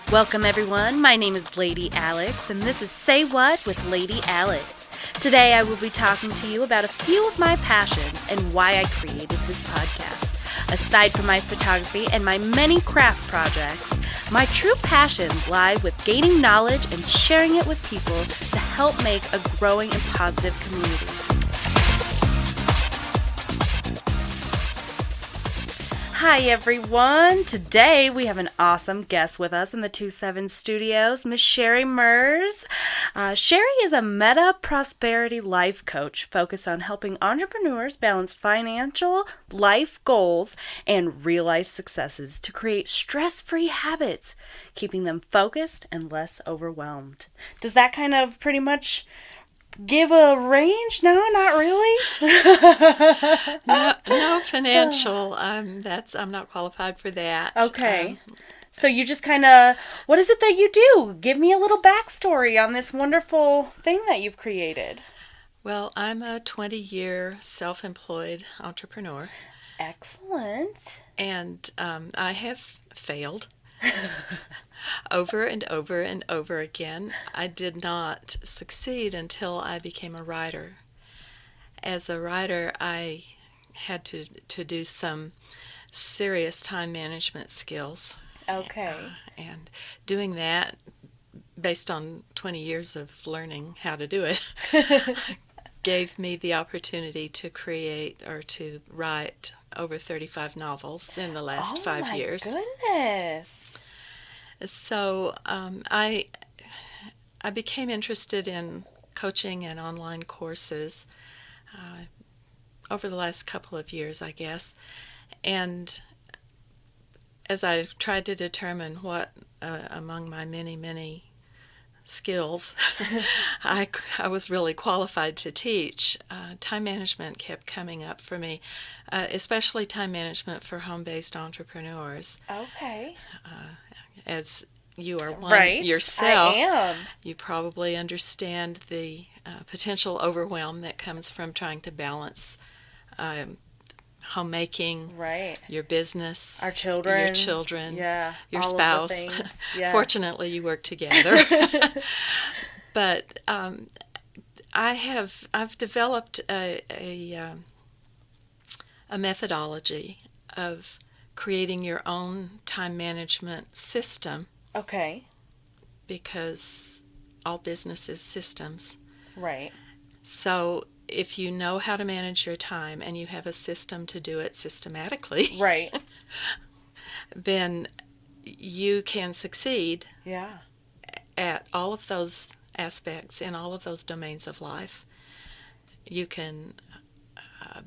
Welcome everyone, my name is Lady Alex, and this is Say What with Lady Alex. Today I will be talking to you about a few of my passions and why I created this podcast. Aside from my photography and my many craft projects, my true passions lie with gaining knowledge and sharing it with people to help make a growing and positive community. Hi everyone! Today we have an awesome guest with us in the 27 studios, Miss Cheri Merz. Cheri is a meta prosperity life coach focused on helping entrepreneurs balance financial life goals and real life successes to create stress-free habits, keeping them focused and less overwhelmed. Does that kind of pretty much give a range? No, not really. No financial. I'm not qualified for that. Okay. So you just kind of, what is it that you do? Give me a little backstory on this wonderful thing that you've created. Well, I'm a 20-year self-employed entrepreneur. Excellent. And I have failed over and over and over again. I did not succeed until I became a writer. As a writer, I had to do some serious time management skills. Okay. And doing that, based on 20 years of learning how to do it, gave me the opportunity to create or to write over 35 novels in the last 5 years. Oh my goodness. So I became interested in coaching and online courses over the last couple of years, I guess. And as I tried to determine what among my many skills I was really qualified to teach, time management kept coming up for me, especially time management for home-based entrepreneurs. Okay. As you are one right. yourself, I am. You probably understand the potential overwhelm that comes from trying to balance homemaking, right, your business, your children, your all spouse. Of the things. Yes. Fortunately, you work together. But I've developed a methodology of creating your own time management system. Okay. Because all business is systems. Right. So if you know how to manage your time and you have a system to do it systematically, right, then you can succeed yeah, at all of those aspects in all of those domains of life. You can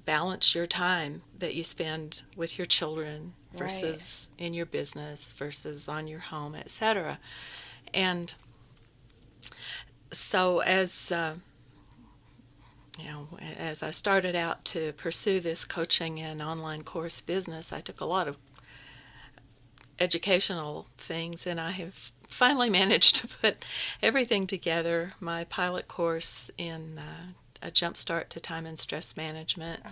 balance your time that you spend with your children versus in your business versus on your home, etc. And so as I started out to pursue this coaching and online course business, I took a lot of educational things, and I have finally managed to put everything together. My pilot course in a jumpstart to time and stress management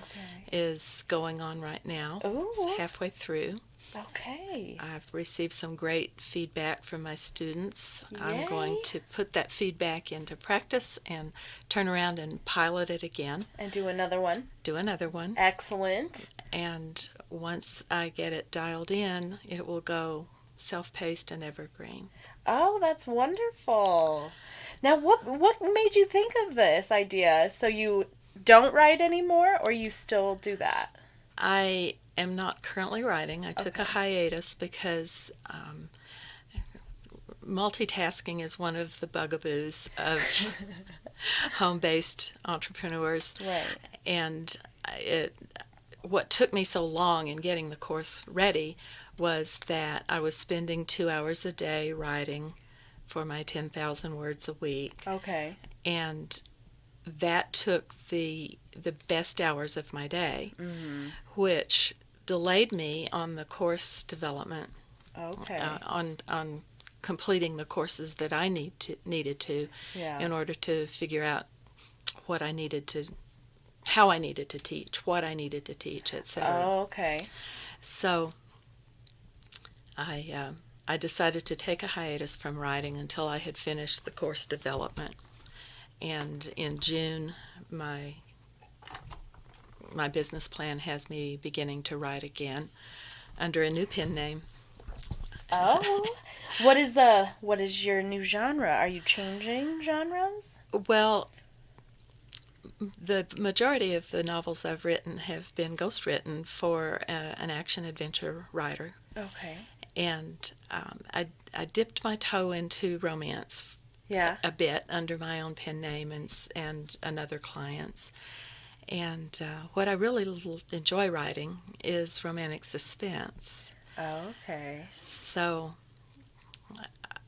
is going on right now. Ooh. It's halfway through. Okay. I've received some great feedback from my students. Yay. I'm going to put that feedback into practice and turn around and pilot it again. And do another one. Excellent. And once I get it dialed in, it will go self-paced and evergreen. Oh, that's wonderful. Now, what made you think of this idea? So you don't write anymore, or you still do that? I am not currently writing. I took a hiatus because multitasking is one of the bugaboos of home-based entrepreneurs. Right. And what took me so long in getting the course ready was that I was spending 2 hours a day writing for my 10,000 words a week. Okay. And that took the best hours of my day, which delayed me on the course development. Okay. On completing the courses that I needed to in order to figure out what I needed to, how I needed to teach, what I needed to teach, etc. Oh, okay. So I I decided to take a hiatus from writing until I had finished the course development. And in June, my business plan has me beginning to write again under a new pen name. Oh, what is your new genre? Are you changing genres? Well, the majority of the novels I've written have been ghostwritten for an action-adventure writer. Okay. And I dipped my toe into romance a bit under my own pen name and another client's. And what I really enjoy writing is romantic suspense. Okay. So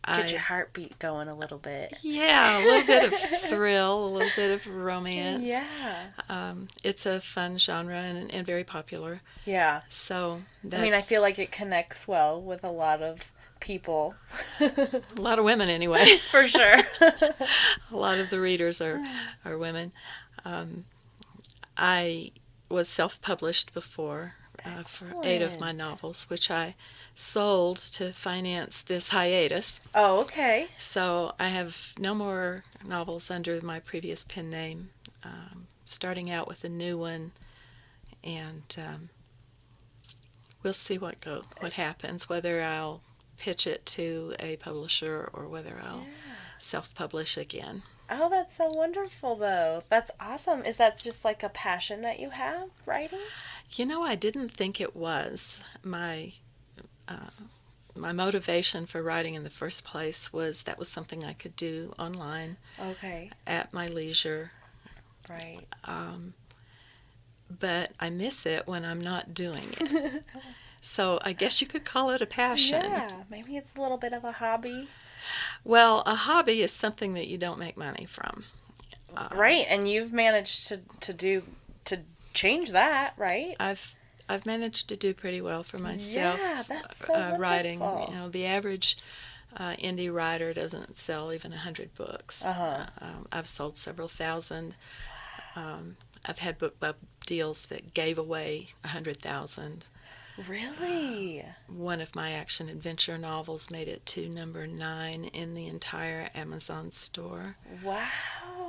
Get your heartbeat going a little bit. Yeah, a little bit of thrill, a little bit of romance. Yeah. It's a fun genre and very popular. Yeah. So I feel like it connects well with a lot of people. A lot of women, anyway. For sure. A lot of the readers are women. I was self-published before for 8 of my novels, which I sold to finance this hiatus. Oh, okay. So I have no more novels under my previous pen name. Starting out with a new one, and we'll see what happens. Whether I'll pitch it to a publisher or whether I'll self-publish again. Oh, that's so wonderful, though. That's awesome. Is that just like a passion that you have, writing? I didn't think it was. My motivation for writing in the first place was that was something I could do online. Okay. At my leisure. Right. But I miss it when I'm not doing it. So I guess you could call it a passion. Yeah, maybe it's a little bit of a hobby. Well, a hobby is something that you don't make money from. Right, and you've managed to change that, right? I've managed to do pretty well for myself. Yeah, that's so writing. wonderful. The average indie writer doesn't sell even 100 books. I've sold several thousand. I've had book deals that gave away 100,000. Really? One of my action-adventure novels made it to number 9 in the entire Amazon store. Wow.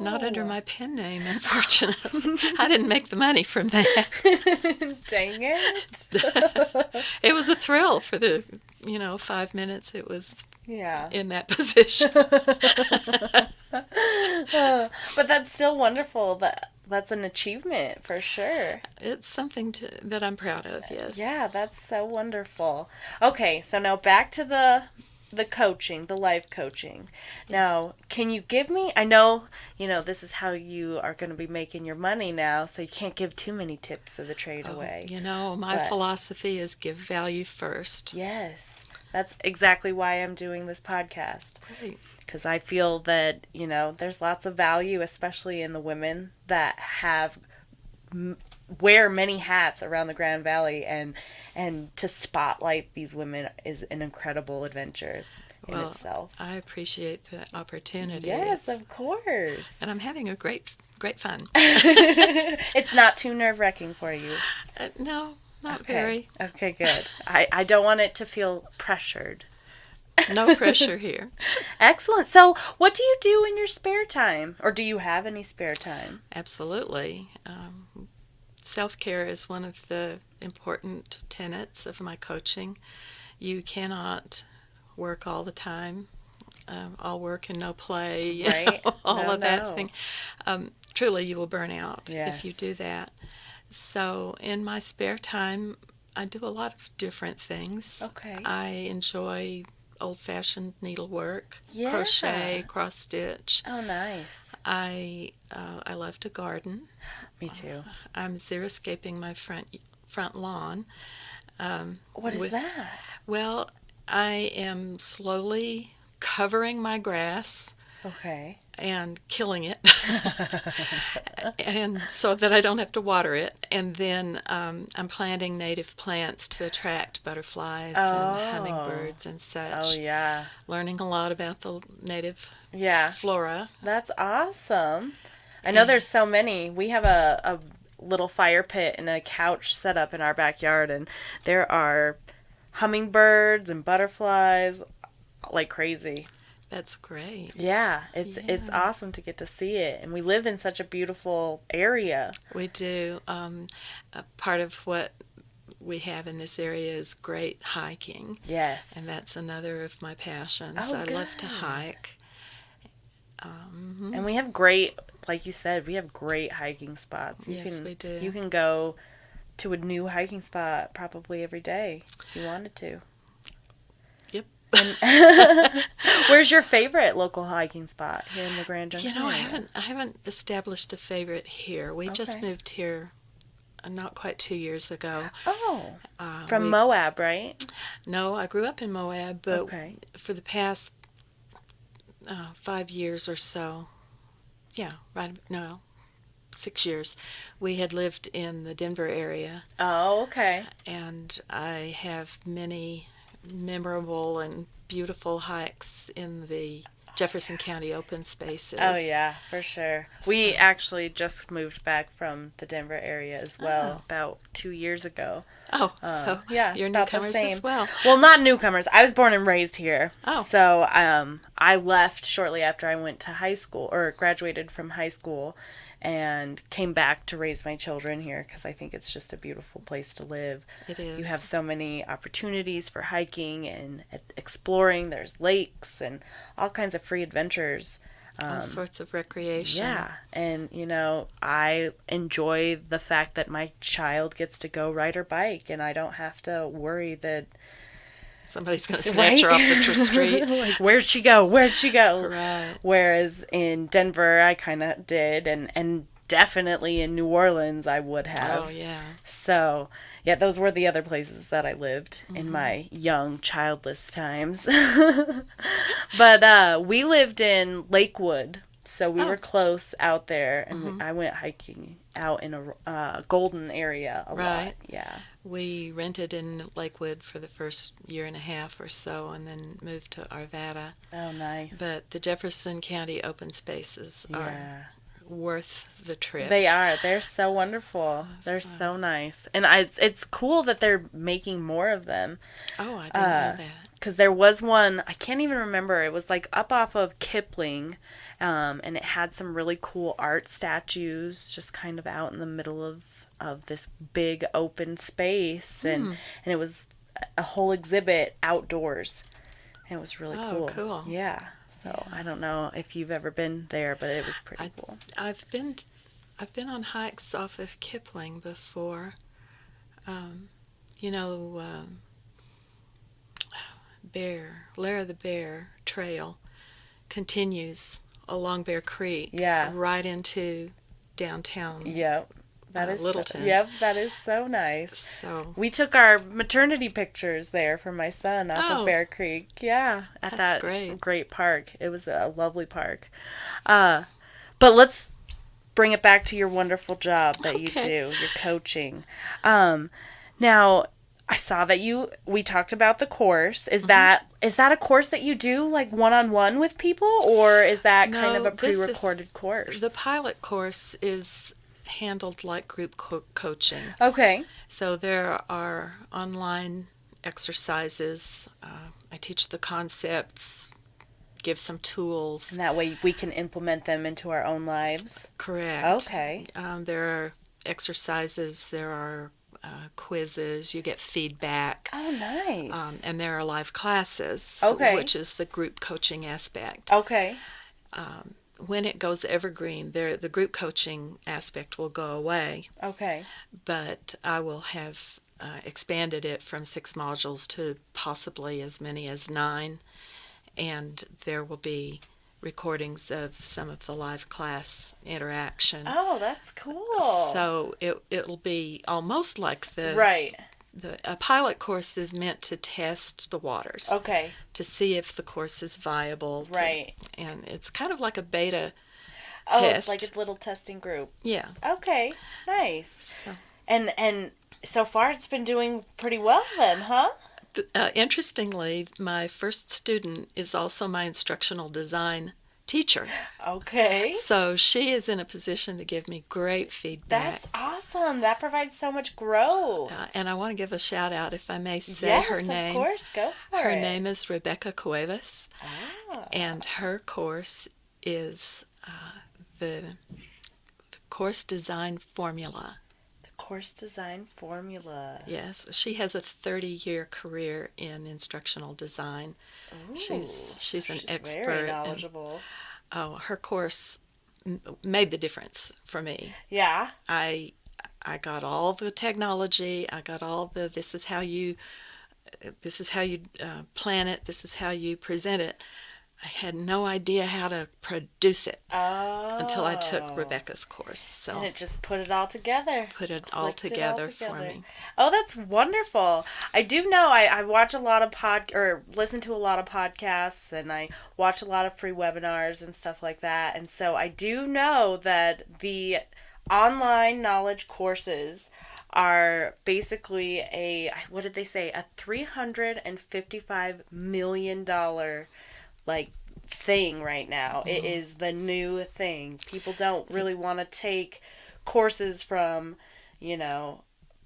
Not under my pen name, unfortunately. I didn't make the money from that. Dang it. It was a thrill for the, 5 minutes it was in that position. But that's still wonderful. That's an achievement for sure. It's something that I'm proud of, yes. Yeah, that's so wonderful. Okay, so now back to the coaching, the life coaching. Yes. Now, can you give me, I know, this is how you are going to be making your money now, so you can't give too many tips of the trade away. My philosophy is give value first. Yes. That's exactly why I'm doing this podcast. Great. Because I feel that, there's lots of value, especially in the women that wear many hats around the Grand Valley, and to spotlight these women is an incredible adventure in itself. I appreciate the opportunity. Yes, of course. And I'm having a great fun. It's not too nerve-wracking for you? No, not very. Okay, good. I don't want it to feel pressured. No pressure here. Excellent. So what do you do in your spare time? Or do you have any spare time? Absolutely. Self-care is one of the important tenets of my coaching. You cannot work all the time, all work and no play, right? That thing. Truly, you will burn out if you do that. So in my spare time, I do a lot of different things. Okay. I enjoy old-fashioned needlework, crochet, cross-stitch. Oh, nice. I love to garden. Me too. I'm xeriscaping my front lawn. What is that? Well, I am slowly covering my grass. Okay. And killing it, and so that I don't have to water it. And then I'm planting native plants to attract butterflies and hummingbirds and such. Oh, yeah. Learning a lot about the native flora. That's awesome. I know there's so many. We have a little fire pit and a couch set up in our backyard, and there are hummingbirds and butterflies like crazy. That's great. Yeah, it's awesome to get to see it, and we live in such a beautiful area. We do. A part of what we have in this area is great hiking. Yes. And that's another of my passions. Oh, I love to good. hike. And we have great, like you said, we have great hiking spots. We do. You can go to a new hiking spot probably every day if you wanted to. Yep. Where's your favorite local hiking spot here in the Grand Junction area? I haven't established a favorite here. We just moved here not quite 2 years ago. Oh, from Moab, right? No, I grew up in Moab, but for the past 5 years or so, 6 years, we had lived in the Denver area. Oh, okay. And I have many memorable and beautiful hikes in the Jefferson County open spaces. Oh, yeah, for sure. We actually just moved back from the Denver area as well about 2 years ago. Oh, so yeah, you're about the newcomers same. as well. Well, not newcomers. I was born and raised here. Oh. So I left shortly after I went to high school, or graduated from high school, and came back to raise my children here because I think it's just a beautiful place to live. It is. You have so many opportunities for hiking and exploring. There's lakes and all kinds of free adventures. All sorts of recreation. Yeah, and I enjoy the fact that my child gets to go ride her bike and I don't have to worry that somebody's going to snatch her off the street. Like, where'd she go? Where'd she go? Right. Whereas in Denver, I kind of did, and definitely in New Orleans, I would have. Oh, yeah. So, yeah, those were the other places that I lived in my young, childless times. But we lived in Lakewood, so we were close out there, and I went hiking out in a Golden area a lot. Yeah. We rented in Lakewood for the first year and a half or so and then moved to Arvada. Oh, nice. But the Jefferson County open spaces are worth the trip. They are. They're so wonderful. They're so nice. And it's cool that they're making more of them. Oh, I didn't know that. Because there was one, I can't even remember, it was like up off of Kipling, and it had some really cool art statues just kind of out in the middle of this big open space, and it was a whole exhibit outdoors, and it was really cool. Oh, cool. Yeah. So I don't know if you've ever been there, but it was pretty cool. I've been on hikes off of Kipling before. Lara the Bear Trail continues along Bear Creek, right into downtown. Yep. That is Littleton. Yep, that is so nice. So we took our maternity pictures there for my son off of Bear Creek. Yeah, at that great park. It was a lovely park. But let's bring it back to your wonderful job that you do, your coaching. Now, I saw that we talked about the course. Is that a course that you do like one-on-one with people, or is that kind of a pre-recorded course? The pilot course is handled like group coaching. Okay. So there are online exercises. I teach the concepts, give some tools. And that way we can implement them into our own lives? Correct. Okay. There are exercises, there are quizzes, you get feedback. Oh, nice. And there are live classes, which is the group coaching aspect. Okay. When it goes evergreen, the group coaching aspect will go away. Okay. But I will have expanded it from 6 modules to possibly as many as 9. And there will be recordings of some of the live class interaction. Oh, that's cool. So it'll be almost like a pilot course is meant to test the waters. Okay. To see if the course is viable. Right. And it's kind of like a beta test. Oh, it's like a little testing group. Yeah. Okay. Nice. So. And so far it's been doing pretty well then, huh? Interestingly, my first student is also my instructional design teacher. Okay. So she is in a position to give me great feedback. That's awesome. That provides so much growth. And I want to give a shout out, if I may say Yes, her name. Of course, go for her it. Her name is Rebecca Cuevas, and her course is the Course Design Formula. The Course Design Formula. Yes, she has a 30-year career in instructional design. Ooh, she's an expert. Very knowledgeable. Her course made the difference for me. Yeah. I got all the technology. I got all the this is how you plan it. This is how you present it. I had no idea how to produce it until I took Rebecca's course. So and it just put it all together. For me. Oh, that's wonderful. I do know I watch a lot of listen to a lot of podcasts, and I watch a lot of free webinars and stuff like that. And so I do know that the online knowledge courses are basically a $355 million thing right now. It is the new thing. People don't really want to take courses from,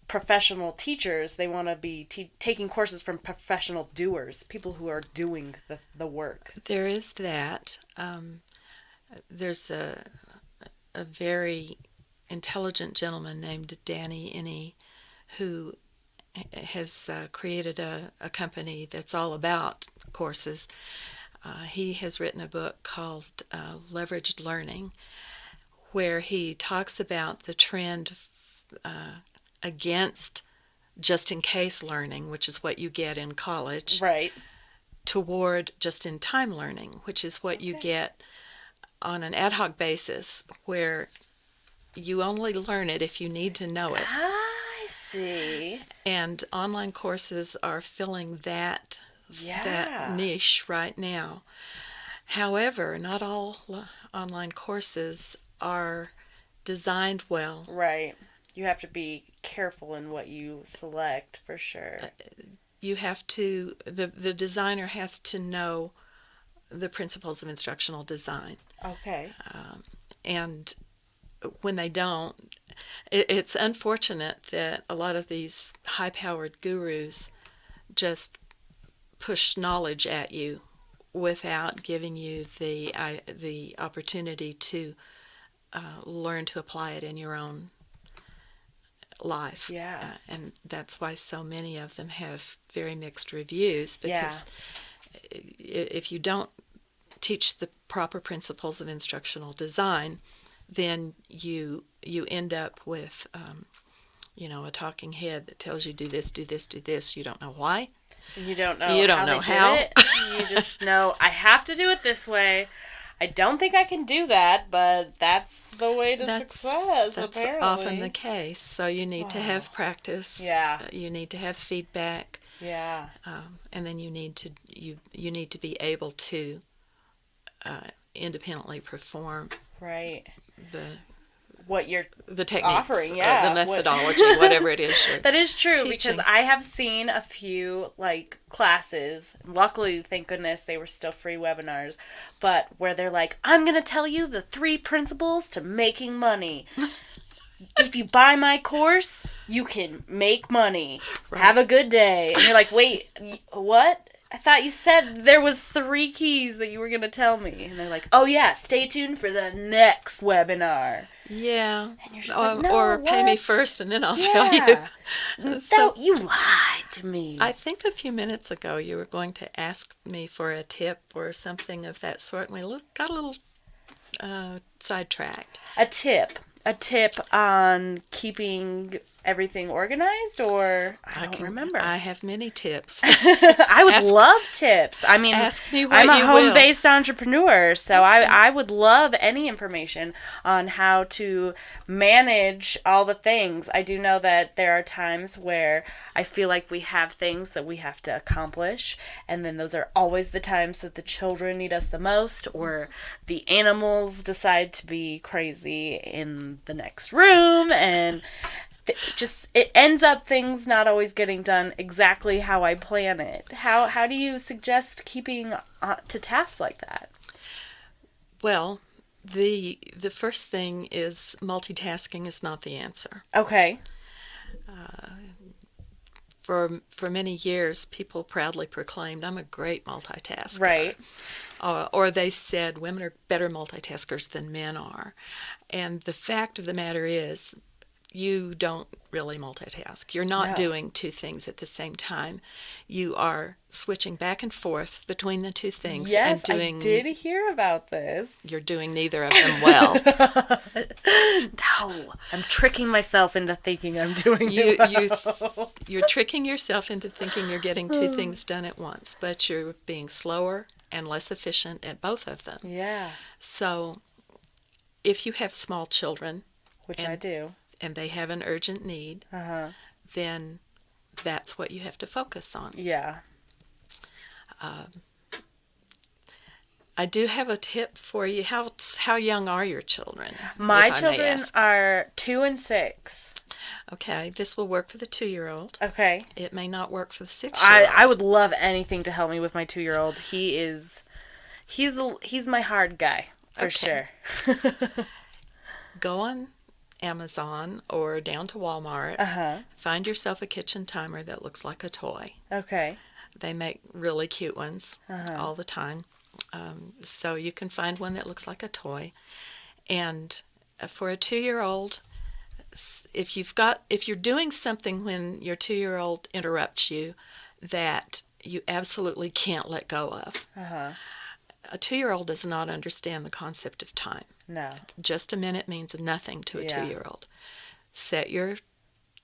professional teachers. They want to be taking courses from professional doers, people who are doing the work. There is that. There's a very intelligent gentleman named Danny Inney who has created a company that's all about courses. He has written a book called Leveraged Learning, where he talks about the trend against just-in-case learning, which is what you get in college, right, toward just-in-time learning, which is what you get on an ad hoc basis, where you only learn it if you need to know it. I see. And online courses are filling that niche right now. However, not all online courses are designed well. Right. You have to be careful in what you select, for sure. You have to, the designer has to know the principles of instructional design. Okay. And when they don't, it's unfortunate that a lot of these high-powered gurus just push knowledge at you without giving you the opportunity to learn to apply it in your own life. Yeah. And that's why so many of them have very mixed reviews, because if you don't teach the proper principles of instructional design, then you end up with a talking head that tells you do this, do this, do this. You don't know why. You don't know how. You just know I have to do it this way. I don't think I can do that, but that's the way to success. That's apparently often the case. So you need to have practice. Yeah. You need to have feedback. Yeah. And then you need to be able to independently perform. Right. The techniques, offering, the methodology, whatever it is. That is true, teaching. because I have seen a few classes. Luckily, thank goodness, they were still free webinars, but where they're like, I'm going to tell you the 3 principles to making money. If you buy my course, you can make money. Right. Have a good day. And you're like, wait, what? I thought you said there was 3 keys that you were going to tell me. And they're like, oh yeah, stay tuned for the next webinar. Yeah. And you're just like, no, or what? Pay me first and then I'll tell you. So you lied to me. I think a few minutes ago you were going to ask me for a tip or something of that sort, and we got a little sidetracked. A tip on keeping everything organized, or I don't remember. I have many tips. I would love tips. I mean, ask me what I'm a you home-based entrepreneur, so I would love any information on how to manage all the things. I do know that there are times where I feel like we have things that we have to accomplish, and then those are always the times that the children need us the most, or the animals decide to be crazy in the next room, and it ends up things not always getting done exactly how I plan it. How do you suggest keeping to tasks like that? Well, the first thing is multitasking is not the answer. Okay. For many years, people proudly proclaimed, I'm a great multitasker. Right. Or they said women are better multitaskers than men are. And the fact of the matter is, you don't really multitask. You're not No. doing two things at the same time. You are switching back and forth between the two things. Yes, and doing, I did hear about this. You're doing neither of them well. No, I'm tricking myself into thinking I'm doing it well. You're tricking yourself into thinking you're getting two things done at once, but you're being slower and less efficient at both of them. Yeah. So if you have small children, Which I do, and they have an urgent need, then that's what you have to focus on. Yeah. I do have a tip for you. How young are your children? My if I may children ask? are 2 and 6. Okay, this will work for the 2-year-old. Okay. It may not work for the 6-year-old. I would love anything to help me with my 2-year-old. He's my hard guy for Okay. sure. Go on Amazon or down to Walmart. Find yourself a kitchen timer that looks like a toy. Okay. They make really cute ones all the time. So you can find one that looks like a toy. And for a 2-year-old, if you're doing something when your 2-year-old interrupts you that you absolutely can't let go of, a 2-year-old does not understand the concept of time. No. Just a minute means nothing to a Yeah. 2-year-old. Set your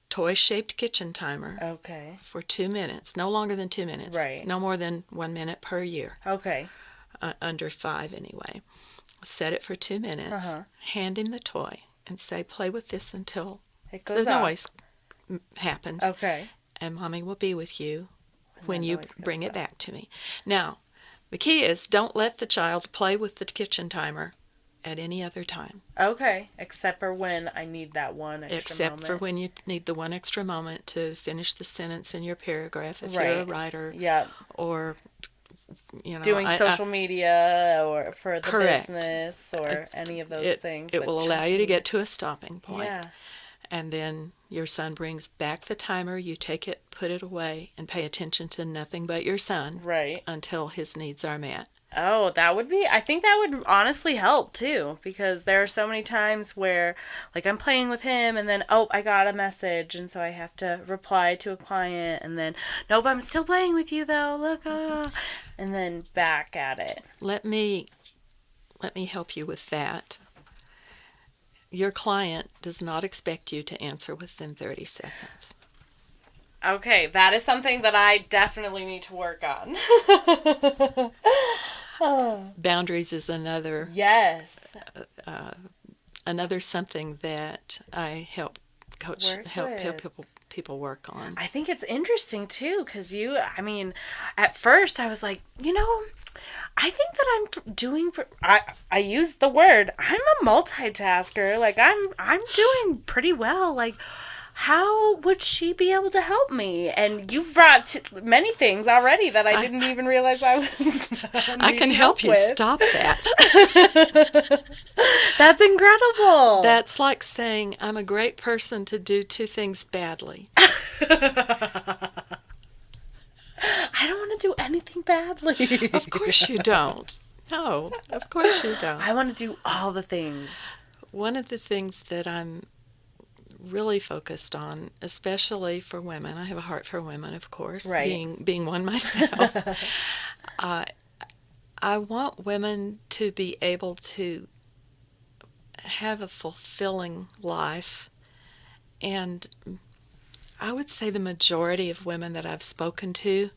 toy-shaped kitchen timer Okay. for 2 minutes, no longer than 2 minutes. Right. No more than 1 minute per year. Okay. Under 5 anyway. Set it for 2 minutes. Hand him the toy and say, play with this until It goes the off. noise happens. Okay. And Mommy will be with you when the you noise goes bring it off. back to me. Now, the key is don't let the child play with the kitchen timer at any other time. Okay. Except for when I need that one extra Except moment. for when you need the one extra moment to finish the sentence in your paragraph if Right. you're a writer. Yep. Or, Doing social media or for the Correct. business or any of those things. It that will allow just you to need- get to a stopping point. Yeah. And then your son brings back the timer, you take it, put it away, and pay attention to nothing but your son Right. until his needs are met. Oh, I think that would honestly help too, because there are so many times where, like, I'm playing with him and then, oh, I got a message, and so I have to reply to a client, and then, nope, I'm still playing with you though, look, and then back at it. Let me help you with that. Your client does not expect you to answer within 30 seconds. Okay, that is something that I definitely need to work on. Boundaries is another Yes. something that I help people work on. I think it's interesting too, because at first I was like, I think that I'm doing, I used the word, I'm a multitasker, like I'm doing pretty well, like how would she be able to help me? And you've brought many things already that I didn't even realize I was I can help you with. stop that. That's incredible. That's like saying I'm a great person to do two things badly. I don't want to do anything badly. Of course you don't. No, of course you don't. I want to do all the things. One of the things that I'm really focused on, especially for women, I have a heart for women, of course, Right. being one myself. I want women to be able to have a fulfilling life, and I would say the majority of women that I've spoken to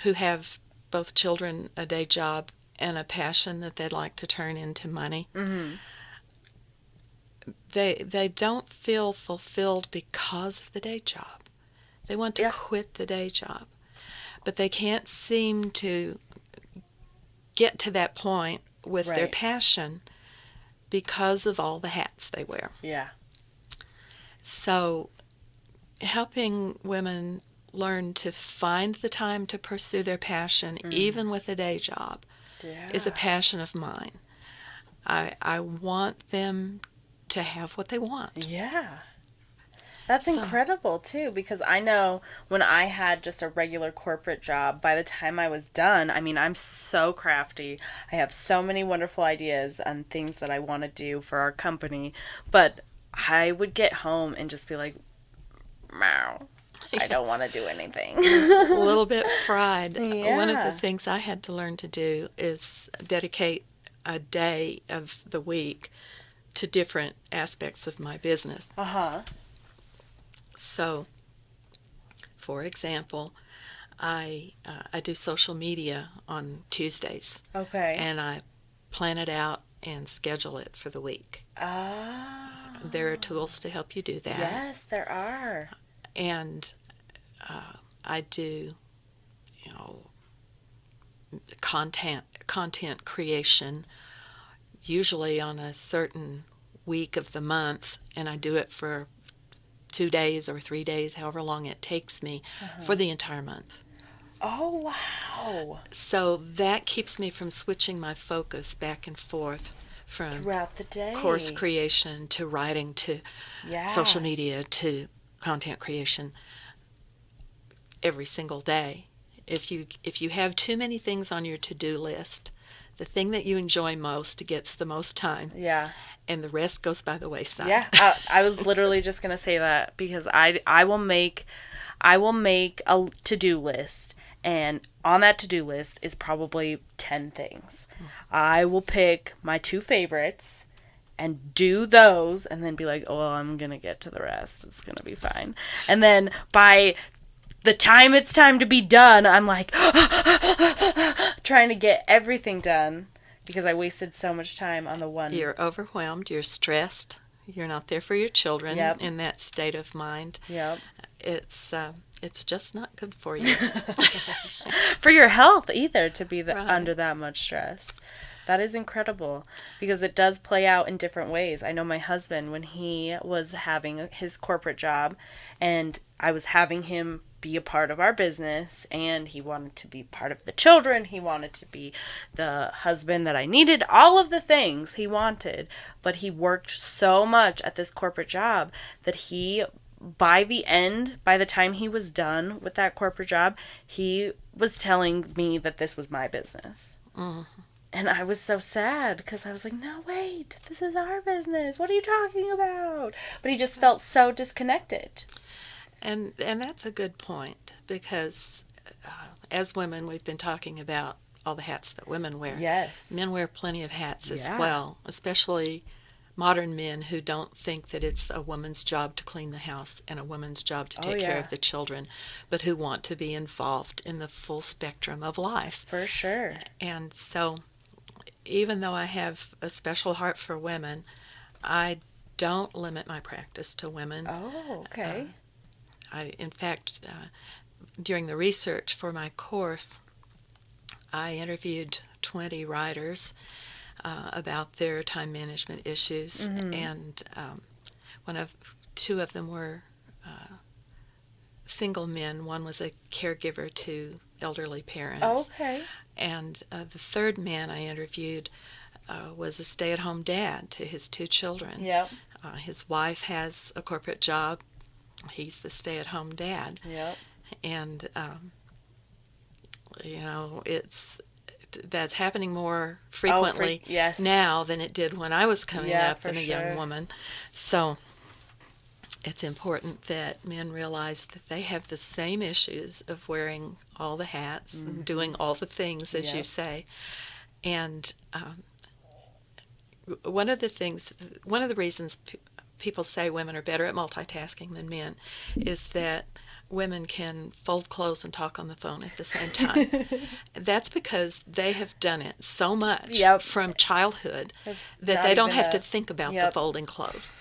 who have both children, a day job, and a passion that they'd like to turn into money, they don't feel fulfilled because of the day job. They want to quit the day job, but they can't seem to get to that point with their Right. passion because of all the hats they wear. Yeah. So helping women learn to find the time to pursue their passion, even with a day job, is a passion of mine. I want them to have what they want. Yeah. That's incredible, too, because I know when I had just a regular corporate job, by the time I was done, I mean, I'm so crafty. I have so many wonderful ideas and things that I want to do for our company, but I would get home and just be like, meow. I don't want to do anything. A little bit fried. Yeah. One of the things I had to learn to do is dedicate a day of the week to different aspects of my business. Uh-huh. So, for example, I do social media on Tuesdays. Okay. And I plan it out and schedule it for the week. Ah. There are tools to help you do that. Yes, there are. And I do, content creation, usually on a certain week of the month, and I do it for 2 days or 3 days, however long it takes me, for the entire month. Oh, wow. So that keeps me from switching my focus back and forth from Throughout the day. course creation to writing to social media to content creation every single day. If you have too many things on your to-do list, the thing that you enjoy most gets the most time. Yeah. And the rest goes by the wayside. Yeah. I was literally just going to say that because I will make a to-do list, and on that to-do list is probably 10 things. I will pick my 2 favorites and do those and then be like, oh, well, I'm going to get to the rest. It's going to be fine. And then by the time it's time to be done, I'm like trying to get everything done because I wasted so much time on the one. You're overwhelmed. You're stressed. You're not there for your children in that state of mind. Yep. It's just not good for you. For your health either, to be under that much stress. That is incredible because it does play out in different ways. I know my husband, when he was having his corporate job and I was having him be a part of our business and he wanted to be part of the children, he wanted to be the husband that I needed, all of the things he wanted, but he worked so much at this corporate job that by the time he was done with that corporate job, he was telling me that this was my business. Mm-hmm. And I was so sad because I was like, no, wait, this is our business. What are you talking about? But he just felt so disconnected. And that's a good point because as women, we've been talking about all the hats that women wear. Yes. Men wear plenty of hats as well, especially modern men who don't think that it's a woman's job to clean the house and a woman's job to take care of the children, but who want to be involved in the full spectrum of life. For sure. And so even though I have a special heart for women, I don't limit my practice to women. Oh, okay. In fact, during the research for my course, I interviewed 20 writers about their time management issues, and two of them were single men. One was a caregiver to elderly parents. Oh, okay. And the third man I interviewed was a stay-at-home dad to his 2 children. Yep. His wife has a corporate job. He's the stay-at-home dad. Yep. And that's happening more frequently now than it did when I was coming up and a young woman. So it's important that men realize that they have the same issues of wearing all the hats and doing all the things, as you say. And one of the reasons people say women are better at multitasking than men is that women can fold clothes and talk on the phone at the same time. That's because they have done it so much from childhood that they don't have to think about the folding clothes.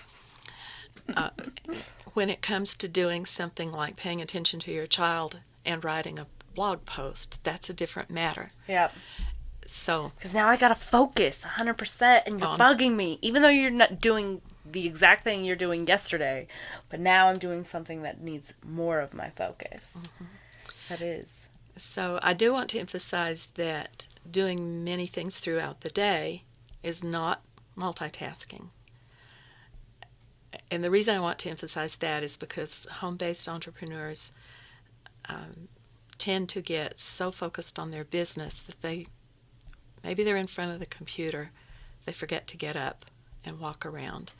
When it comes to doing something like paying attention to your child and writing a blog post, that's a different matter. Yep. So, because now I gotta focus 100%, and you're bugging me, even though you're not doing the exact thing you're doing yesterday, but now I'm doing something that needs more of my focus. Mm-hmm. That is. So I do want to emphasize that doing many things throughout the day is not multitasking. And the reason I want to emphasize that is because home-based entrepreneurs tend to get so focused on their business that maybe they're in front of the computer, they forget to get up and walk around.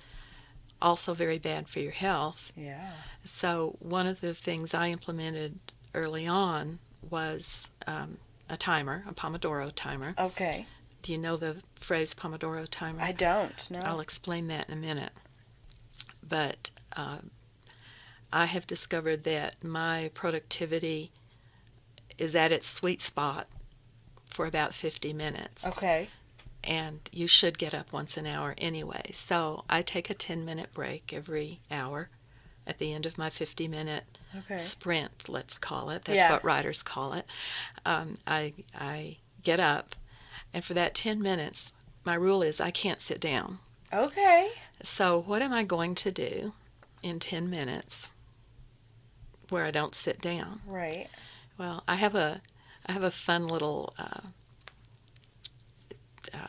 Also very bad for your health. Yeah. So one of the things I implemented early on was a timer, a Pomodoro timer. Okay. Do you know the phrase Pomodoro timer? I don't, no. I'll explain that in a minute. But I have discovered that my productivity is at its sweet spot for about 50 minutes. Okay. And you should get up once an hour anyway. So I take a 10-minute break every hour at the end of my 50-minute sprint, let's call it. That's what writers call it. I get up, and for that 10 minutes, my rule is I can't sit down. Okay. So what am I going to do in 10 minutes where I don't sit down? Right. Well, I have a fun little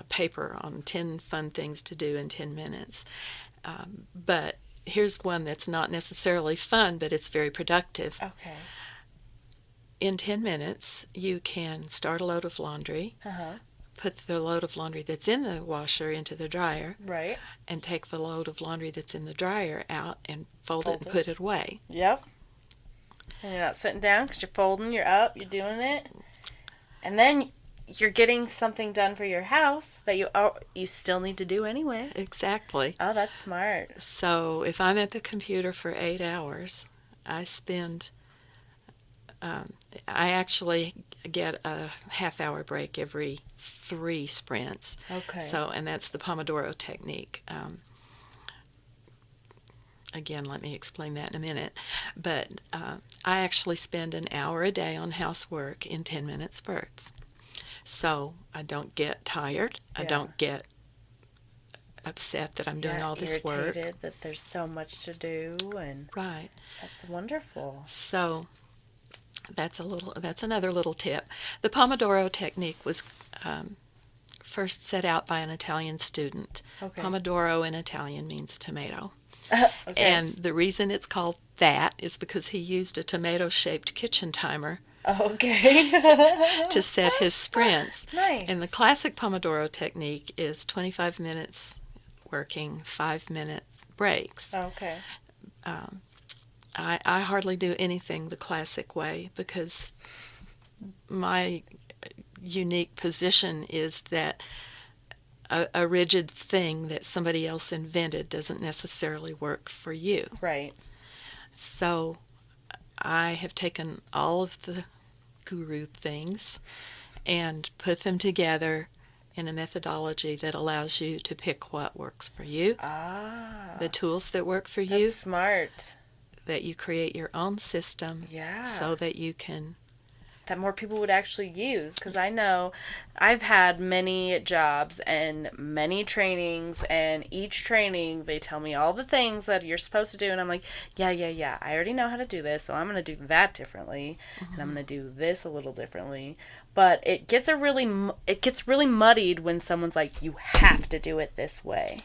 paper on 10 fun things to do in 10 minutes. But here's one that's not necessarily fun, but it's very productive. Okay. In 10 minutes, you can start a load of laundry, put the load of laundry that's in the washer into the dryer, right, and take the load of laundry that's in the dryer out and fold it and put it away. Yep. And you're not sitting down because you're folding, you're up, you're doing it. And then you're getting something done for your house that you still need to do anyway. Exactly. Oh, that's smart. So if I'm at the computer for 8 hours, I actually get a half-hour break every 3 sprints. Okay. So, and that's the Pomodoro technique. Again, let me explain that in a minute. But I actually spend an hour a day on housework in 10-minute spurts. So I don't get tired. I don't get upset that I'm doing all this work. Irritated that there's so much to do, and right. That's wonderful. So that's another little tip. The Pomodoro technique was first set out by an Italian student. Okay. Pomodoro in Italian means tomato. Okay. And the reason it's called that is because he used a tomato-shaped kitchen timer okay. to set his sprints. Nice. And the classic Pomodoro technique is 25 minutes working, 5 minutes breaks. Okay. I hardly do anything the classic way because my unique position is that a rigid thing that somebody else invented doesn't necessarily work for you. Right. So I have taken all of the guru things and put them together in a methodology that allows you to pick what works for you. The tools that work for you. That's smart. That you create your own system. Yeah. So that you can... That more people would actually use, because I know I've had many jobs and many trainings, and each training they tell me all the things that you're supposed to do, and I'm like, yeah, I already know how to do this, so I'm going to do that differently, and I'm going to do this a little differently. But it gets really muddied when someone's like, you have to do it this way.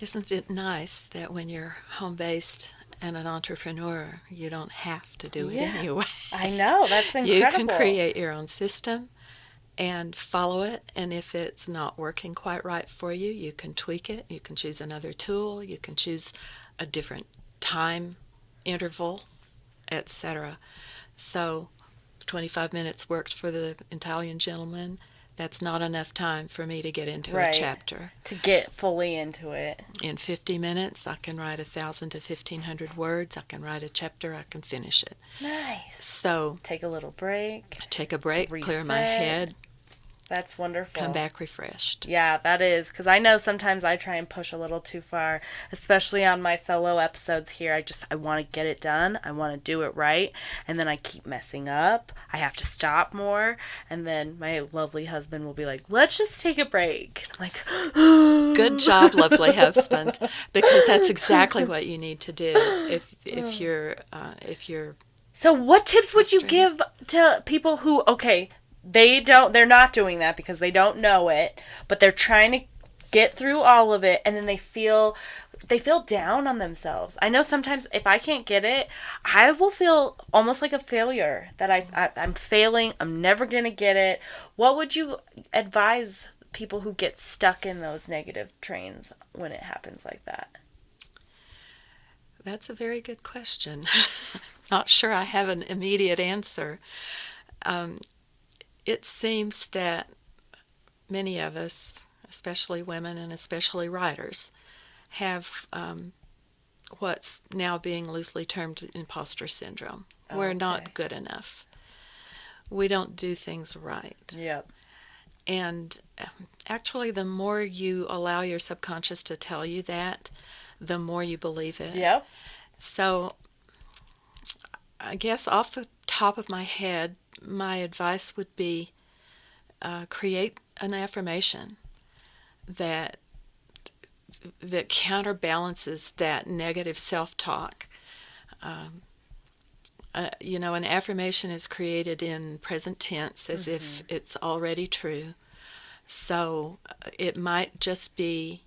Isn't it nice that when you're home-based and an entrepreneur, you don't have to do it anyway? I know, that's incredible. You can create your own system and follow it, and if it's not working quite right for you, you can tweak it. You can choose another tool. You can choose a different time interval, etc. So 25 minutes worked for the Italian gentleman. That's not enough time for me to get into a chapter. To get fully into it. In 50 minutes, I can write 1,000 to 1,500 words. I can write a chapter. I can finish it. Nice. So take a little break. Take a break, reset. Clear my head. That's wonderful. Come back refreshed. Yeah, that is. Because I know sometimes I try and push a little too far, especially on my solo episodes here. I want to get it done. I want to do it right. And then I keep messing up. I have to stop more. And then my lovely husband will be like, let's just take a break. I'm like, good job, lovely husband. Because that's exactly what you need to do if you're So what tips would you give to people who, they're not doing that because they don't know it, but they're trying to get through all of it, and then they feel down on themselves. I know sometimes if I can't get it, I will feel almost like a failure, that I'm failing, I'm never going to get it. What would you advise people who get stuck in those negative trains when it happens like that? That's a very good question. Not sure I have an immediate answer. It seems that many of us, especially women and especially writers, have what's now being loosely termed imposter syndrome. We're not good enough. We don't do things right. Yep. And actually, the more you allow your subconscious to tell you that, the more you believe it. Yep. So I guess off the top of my head, my advice would be create an affirmation that counterbalances that negative self-talk. An affirmation is created in present tense as if it's already true. So it might just be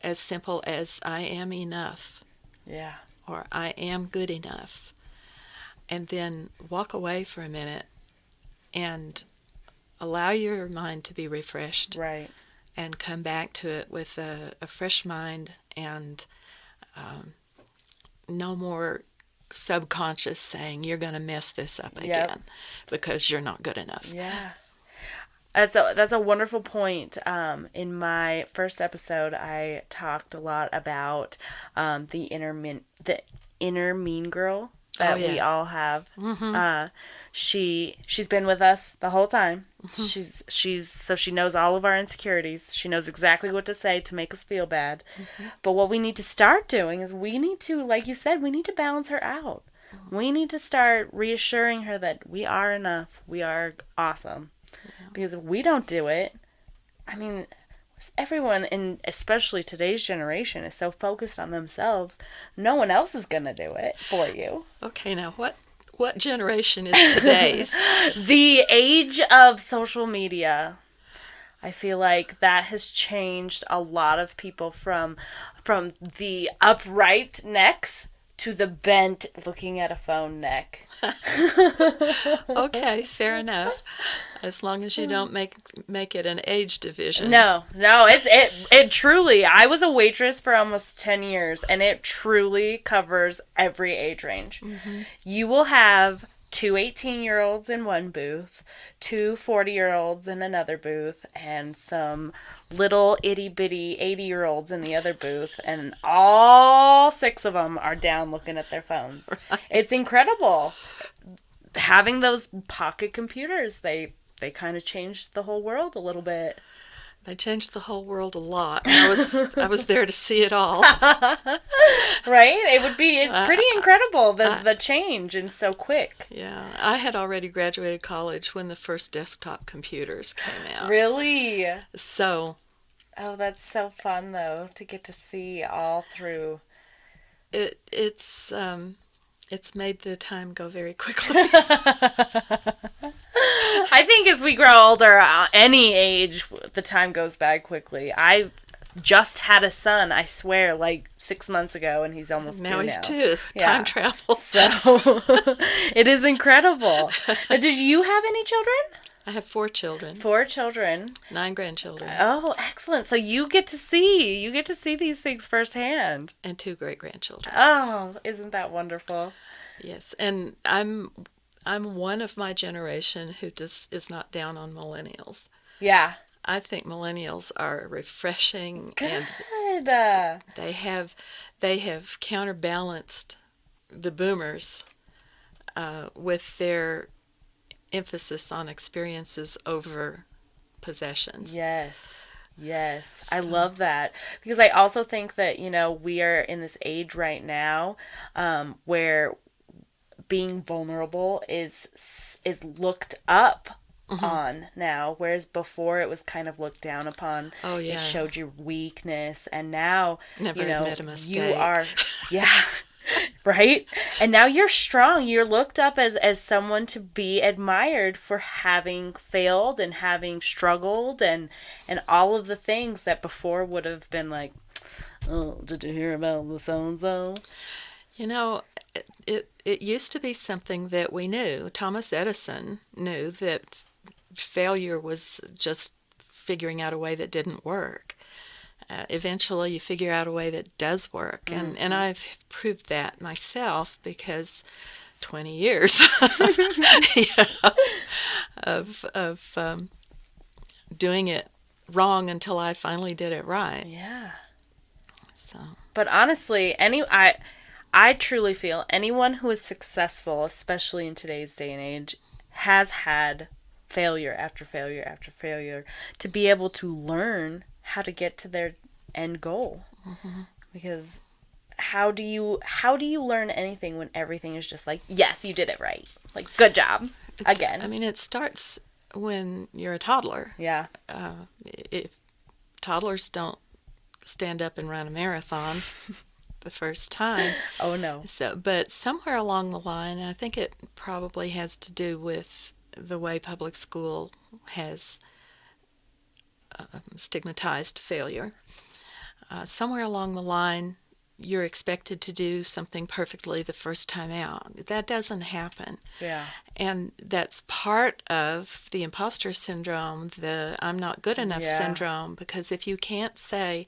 as simple as I am enough. Yeah. Or I am good enough. And then walk away for a minute and allow your mind to be refreshed. Right. And come back to it with a fresh mind and no more subconscious saying you're going to mess this up again because you're not good enough. Yeah. That's a wonderful point. In my first episode, I talked a lot about the inner mean girl that we all have. Mm-hmm. She's been with us the whole time. Mm-hmm. So she knows all of our insecurities. She knows exactly what to say to make us feel bad. Mm-hmm. But what we need to start doing is we need to, like you said, we need to balance her out. Mm-hmm. We need to start reassuring her that we are enough. We are awesome. Yeah. Because if we don't do it, I mean, everyone, and especially today's generation, is so focused on themselves. No one else is going to do it for you. Okay, now what generation is today's? The age of social media. I feel like that has changed a lot of people from the upright necks to the bent looking at a phone neck. Okay, fair enough. As long as you don't make it an age division. No, it truly. I was a waitress for almost 10 years, and it truly covers every age range. Mm-hmm. You will have two 18-year-olds in one booth, two 40-year-olds in another booth, and some little itty-bitty 80-year-olds in the other booth, and all six of them are down looking at their phones. Right. It's incredible. Having those pocket computers, they kind of changed the whole world a little bit. They changed the whole world a lot. I was there to see it all. Right? It's pretty incredible, the change, and so quick. Yeah. I had already graduated college when the first desktop computers came out. Really? So. Oh, that's so fun, though, to get to see all through. It's made the time go very quickly. I think as we grow older, any age, the time goes by quickly. I just had a son, I swear, like 6 months ago, and he's almost now. He's 2. Yeah. Time travel. So it is incredible. Did you have any children? I have 4 children. 4 children. 9 grandchildren. Oh, excellent. So you get to see these things firsthand. And 2 great-grandchildren. Oh, isn't that wonderful? Yes, and I'm one of my generation who is not down on millennials. Yeah. I think millennials are refreshing. Good. And they have counterbalanced the boomers with their emphasis on experiences over possessions. Yes. I love that, because I also think that, we are in this age right now where being vulnerable is looked up on now, whereas before it was kind of looked down upon. Oh yeah. It showed your weakness, and now never admit a mistake. You are Right? And now you're strong. You're looked up as someone to be admired for having failed and having struggled and all of the things that before would have been like, oh, did you hear about the so and so? You know, it used to be something that we knew. Thomas Edison knew that failure was just figuring out a way that didn't work. Eventually, you figure out a way that does work, and I've proved that myself because 20 years you know, of doing it wrong until I finally did it right. Yeah. So. But honestly, I truly feel anyone who is successful, especially in today's day and age, has had failure after failure after failure to be able to learn how to get to their end goal. Mm-hmm. Because how do you learn anything when everything is just like, yes, you did it right. Like, good job. Again. I mean, it starts when you're a toddler. Yeah. If toddlers don't stand up and run a marathon the first time. Oh no. But somewhere along the line, and I think it probably has to do with the way public school has stigmatized failure. Somewhere along the line, you're expected to do something perfectly the first time out. That doesn't happen. Yeah. And that's part of the imposter syndrome, the I'm not good enough syndrome, because if you can't say,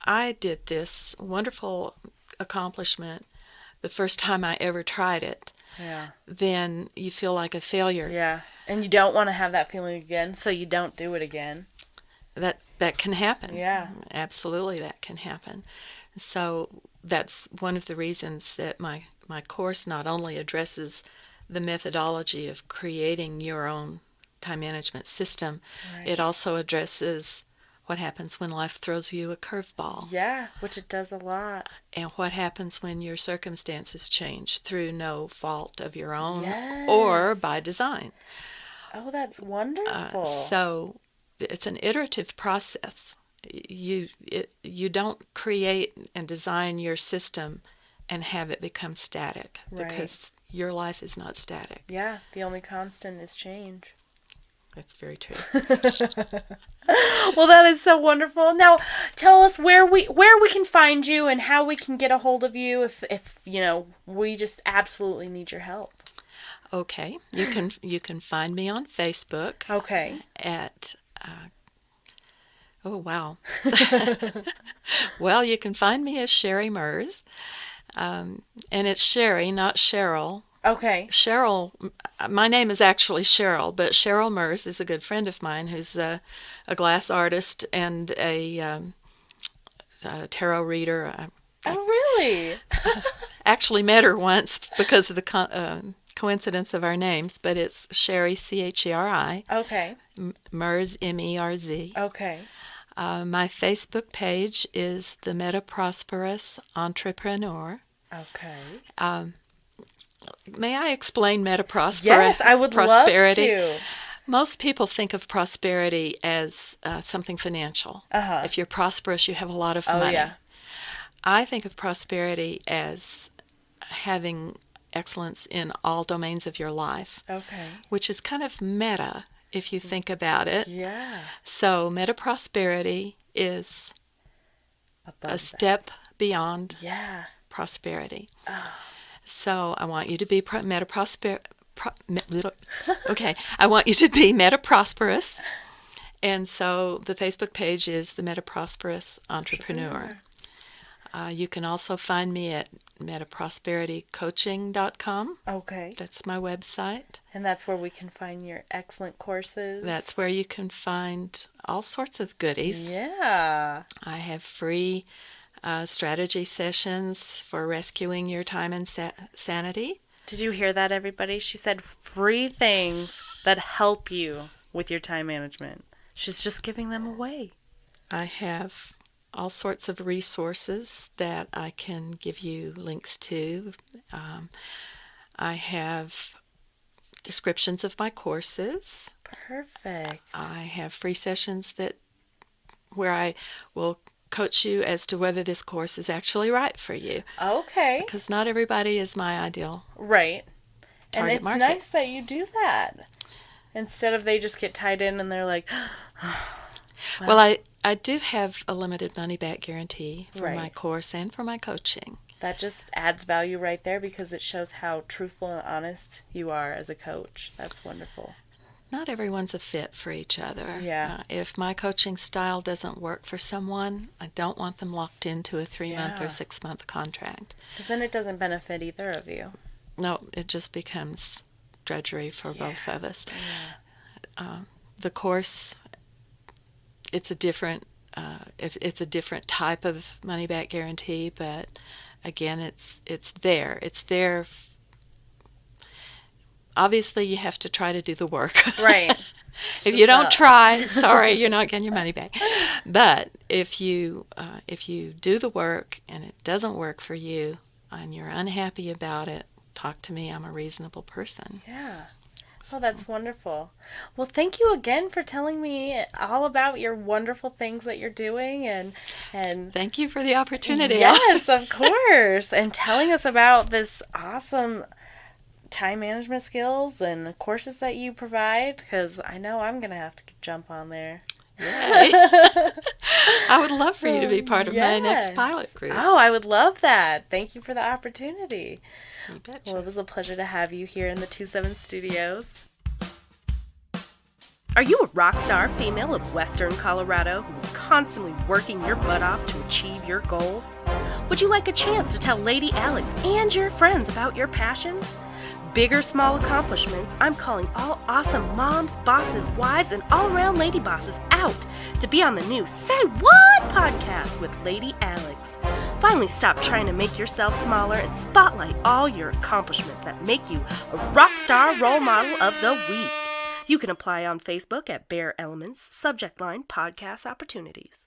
I did this wonderful accomplishment the first time I ever tried it, then you feel like a failure. Yeah. And you don't want to have that feeling again, so you don't do it again. That can happen. Yeah. Absolutely, that can happen. So that's one of the reasons that my course not only addresses the methodology of creating your own time management system, it also addresses what happens when life throws you a curveball. Yeah, which it does a lot. And what happens when your circumstances change through no fault of your own or by design. Oh, that's wonderful. So it's an iterative process. You don't create and design your system and have it become static, because your life is not static. Yeah, the only constant is change. That's very true. Well, that is so wonderful. Now, tell us where we can find you and how we can get a hold of you if we just absolutely need your help. Okay, you can find me on Facebook. Okay. At oh wow. Well, you can find me as Cheri Merz, and it's Cheri, not Cheryl. Okay. Cheryl, my name is actually Cheryl, but Cheri Merz is a good friend of mine who's a glass artist and a tarot reader. Oh, really? Actually met her once because of the coincidence of our names, but it's Cheri, Cheri. Okay. Merz, Merz. Okay. My Facebook page is The Meta Prosperous Entrepreneur. Okay. May I explain prosperity? Yes, I would love to. Most people think of prosperity as something financial. Uh-huh. If you're prosperous, you have a lot of money. Yeah. I think of prosperity as having excellence in all domains of your life. Okay. Which is kind of meta if you think about it. Yeah. So meta prosperity is a step beyond prosperity. Oh. So I want you to be I want you to be meta prosperous. And so the Facebook page is The Meta Prosperous Entrepreneur. You can also find me at metaprosperitycoaching.com. Okay. That's my website. And that's where we can find your excellent courses. That's where you can find all sorts of goodies. Yeah. I have free strategy sessions for rescuing your time and sanity. Did you hear that, everybody? She said free things that help you with your time management. She's just giving them away. I have all sorts of resources that I can give you links to. I have descriptions of my courses. Perfect. I have free sessions where I will coach you as to whether this course is actually right for you. Okay. Because not everybody is my ideal right. And target it's market. nice that you do that. Instead of they just get tied in and they're like, Well, I do have a limited money-back guarantee for my course and for my coaching. That just adds value right there because it shows how truthful and honest you are as a coach. That's wonderful. Not everyone's a fit for each other. Yeah. If my coaching style doesn't work for someone, I don't want them locked into a 3-month or 6-month contract. Because then it doesn't benefit either of you. No, it just becomes drudgery for both of us. Yeah. The course, it's a different type of money back guarantee, but again, it's there. It's there. Obviously, you have to try to do the work. Right. If you don't try, sorry, you're not getting your money back. But if you do the work and it doesn't work for you and you're unhappy about it, talk to me. I'm a reasonable person. Yeah. Oh, that's wonderful. Well, thank you again for telling me all about your wonderful things that you're doing and thank you for the opportunity. Yes, of course. And telling us about this awesome time management skills and courses that you provide, because I know I'm going to have to jump on there. Yay. I would love for you to be part of my next pilot group. Oh, I would love that. Thank you for the opportunity. You betcha. Well, it was a pleasure to have you here in the 27 Studios. Are you a rock star female of Western Colorado who is constantly working your butt off to achieve your goals? Would you like a chance to tell Lady Alex and your friends about your passions? Big or small accomplishments, I'm calling all awesome moms, bosses, wives, and all-around lady bosses out to be on the new Say What podcast with Lady Alex. Finally stop trying to make yourself smaller and spotlight all your accomplishments that make you a rock star role model of the week. You can apply on Facebook at Bare Elements, subject line Podcast Opportunities.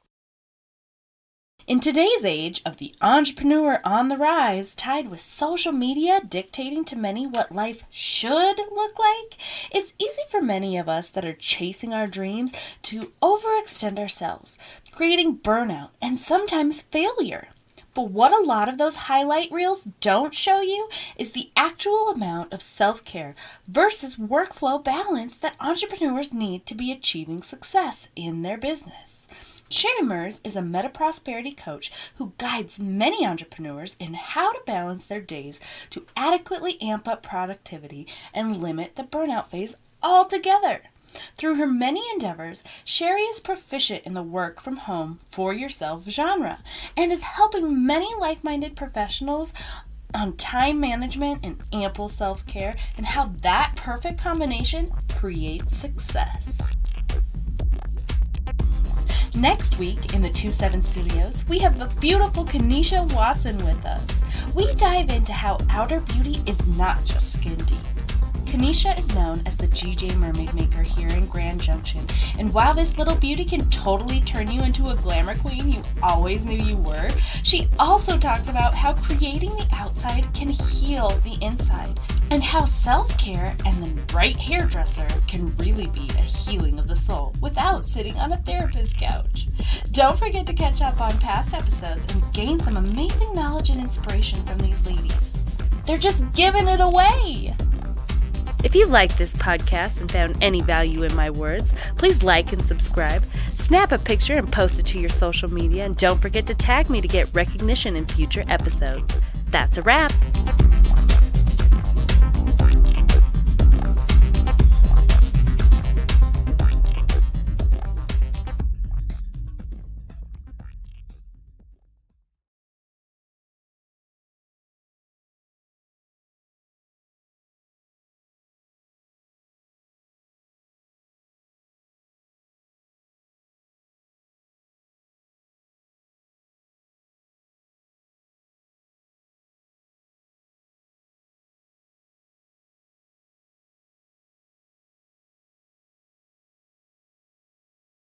In today's age of the entrepreneur on the rise, tied with social media dictating to many what life should look like, it's easy for many of us that are chasing our dreams to overextend ourselves, creating burnout and sometimes failure. But what a lot of those highlight reels don't show you is the actual amount of self-care versus workflow balance that entrepreneurs need to be achieving success in their business. Cheri Merz is a meta-prosperity coach who guides many entrepreneurs in how to balance their days to adequately amp up productivity and limit the burnout phase altogether. Through her many endeavors, Cheri is proficient in the work from home for yourself genre and is helping many like-minded professionals on time management and ample self-care and how that perfect combination creates success. Next week in the 27 Studios, we have the beautiful Kenesha Watson with us. We dive into how outer beauty is not just skin deep. Kenesha is known as the GJ Mermaid Maker here in Grand Junction, and while this little beauty can totally turn you into a glamour queen you always knew you were, she also talks about how creating the outside can heal the inside, and how self-care and the right hairdresser can really be a healing of the soul without sitting on a therapist's couch. Don't forget to catch up on past episodes and gain some amazing knowledge and inspiration from these ladies. They're just giving it away! If you liked this podcast and found any value in my words, please like and subscribe, snap a picture and post it to your social media, and don't forget to tag me to get recognition in future episodes. That's a wrap!